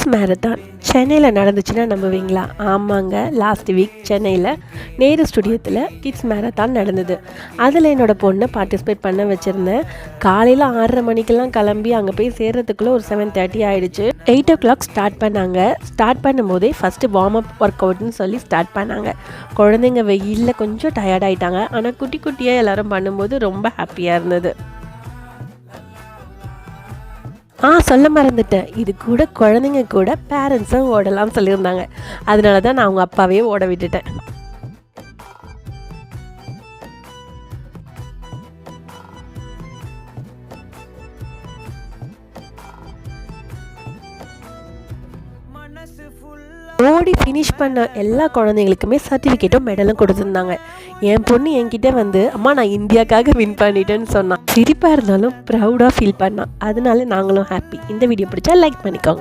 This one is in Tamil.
கிட்ஸ் மேரத்தான் சென்னையில் நடந்துச்சுன்னா நம்புவீங்களா? ஆமாங்க, லாஸ்ட் வீக் சென்னையில் நேரு ஸ்டுடியோத்தில் கிட்ஸ் மேரத்தான் நடந்தது. அதில் என்னோடய பொண்ணை பார்ட்டிசிபேட் பண்ண வச்சுருந்தேன். காலையில் 6:30 மணிக்கெல்லாம் கிளம்பி அங்கே போய் சேர்கிறதுக்குள்ளே ஒரு 7:30 ஆகிடுச்சு. 8 o'clock ஸ்டார்ட் பண்ணாங்க. ஸ்டார்ட் பண்ணும்போதே ஃபஸ்ட்டு வார்ம் அப் ஒர்க் அவுட்னு சொல்லி ஸ்டார்ட் பண்ணாங்க. குழந்தைங்க வெயிலில் கொஞ்சம் டயர்ட் ஆகிட்டாங்க. ஆனால் குட்டி குட்டியாக எல்லோரும் பண்ணும்போது ரொம்ப ஹாப்பியாக இருந்தது. சொல்ல மறந்துட்டேன், இது கூட குழந்தைங்க கூட பேரண்ட்ஸும் ஓடலாம்னு சொல்லியிருந்தாங்க. அதனால தான் நான் அவங்க அப்பாவே ஓட விட்டுட்டேன். ஓடி ஃபினிஷ் பண்ண எல்லா குழந்தைங்களுக்குமே சர்டிஃபிகேட்டும் மெடலும் கொடுத்துருந்தாங்க. என் பொண்ணு என்கிட்ட வந்து, அம்மா நான் இந்தியாவுக்காக வின் பண்ணிட்டேன்னு சொன்னான். சிரிப்பாக இருந்தாலும் ப்ரௌடாக ஃபீல் பண்ணான். அதனால நாங்களும் ஹாப்பி. இந்த வீடியோ பிடிச்சா லைக் பண்ணிக்கோங்க.